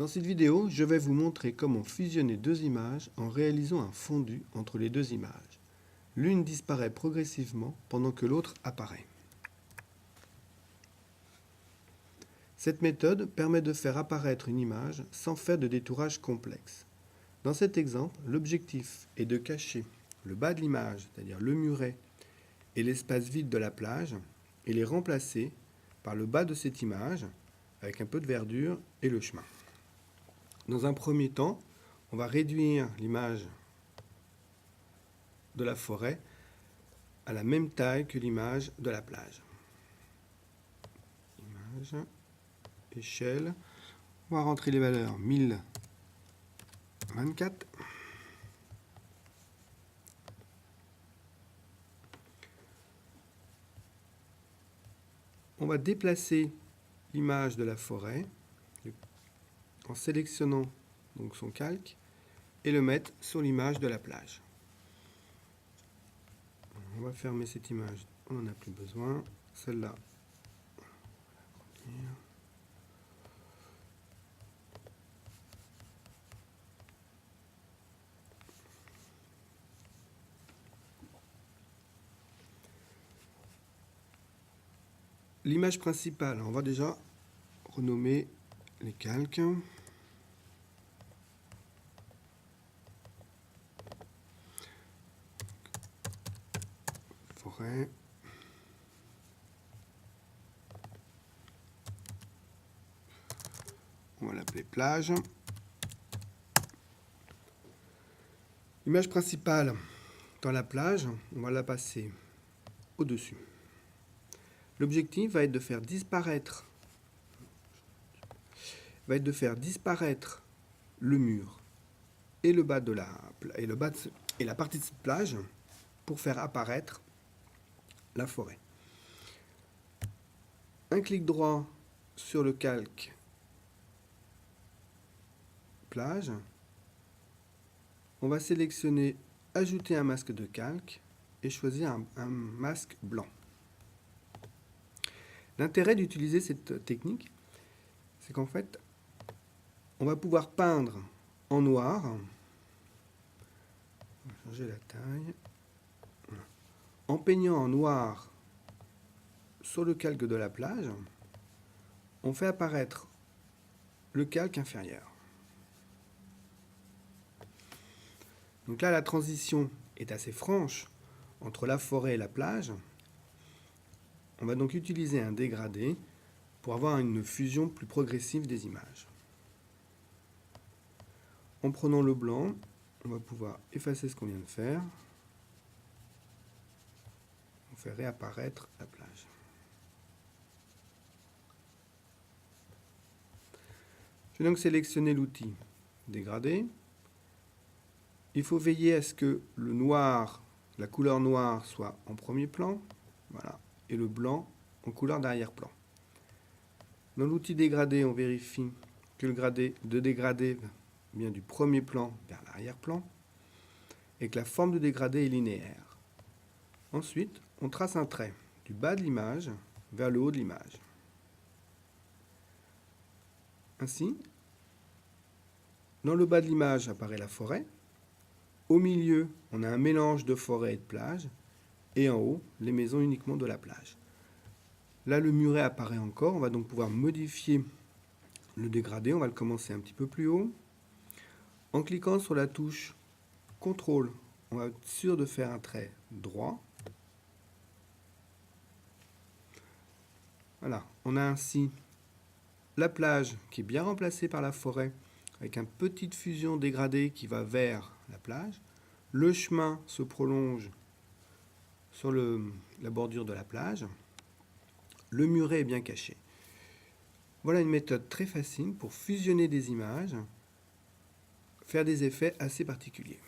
Dans cette vidéo, je vais vous montrer comment fusionner deux images en réalisant un fondu entre les deux images. L'une disparaît progressivement pendant que l'autre apparaît. Cette méthode permet de faire apparaître une image sans faire de détourage complexe. Dans cet exemple, l'objectif est de cacher le bas de l'image, c'est-à-dire le muret, et l'espace vide de la plage, et les remplacer par le bas de cette image, avec un peu de verdure et le chemin. Dans un premier temps, on va réduire l'image de la forêt à la même taille que l'image de la plage. Image, échelle, on va rentrer les valeurs 1024. On va déplacer l'image de la forêt en sélectionnant donc son calque et le mettre sur l'image de la plage. On va fermer cette image, on n'en a plus besoin. Celle-là, l'image principale, on va déjà renommer les calques. Forêt. On va l'appeler plage. L'image principale dans la plage, on va la passer au-dessus. L'objectif va être de faire disparaître le mur et le bas de la et la partie de cette plage pour faire apparaître la forêt. Un clic droit sur le calque plage. On va sélectionner ajouter un masque de calque et choisir un masque blanc. L'intérêt d'utiliser cette technique, c'est qu'en fait, on va pouvoir peindre en noir. On va changer la taille. Voilà. En peignant en noir sur le calque de la plage, on fait apparaître le calque inférieur. Donc là, la transition est assez franche entre la forêt et la plage. On va donc utiliser un dégradé pour avoir une fusion plus progressive des images. En prenant le blanc, on va pouvoir effacer ce qu'on vient de faire. On fait réapparaître la plage. Je vais donc sélectionner l'outil dégradé. Il faut veiller à ce que le noir, la couleur noire soit en premier plan, voilà, et le blanc en couleur d'arrière-plan. Dans l'outil dégradé, on vérifie que le dégradé vient du premier plan vers l'arrière-plan et que la forme de dégradé est linéaire. Ensuite, on trace un trait du bas de l'image vers le haut de l'image. Ainsi, dans le bas de l'image apparaît la forêt. Au milieu, on a un mélange de forêt et de plage. Et en haut, les maisons uniquement de la plage. Là, le muret apparaît encore. On va donc pouvoir modifier le dégradé. On va le commencer un petit peu plus haut. En cliquant sur la touche CTRL, on va être sûr de faire un trait droit. Voilà, on a ainsi la plage qui est bien remplacée par la forêt, avec une petite fusion dégradée qui va vers la plage. Le chemin se prolonge sur la bordure de la plage. Le muret est bien caché. Voilà une méthode très facile pour fusionner des images, faire des effets assez particuliers.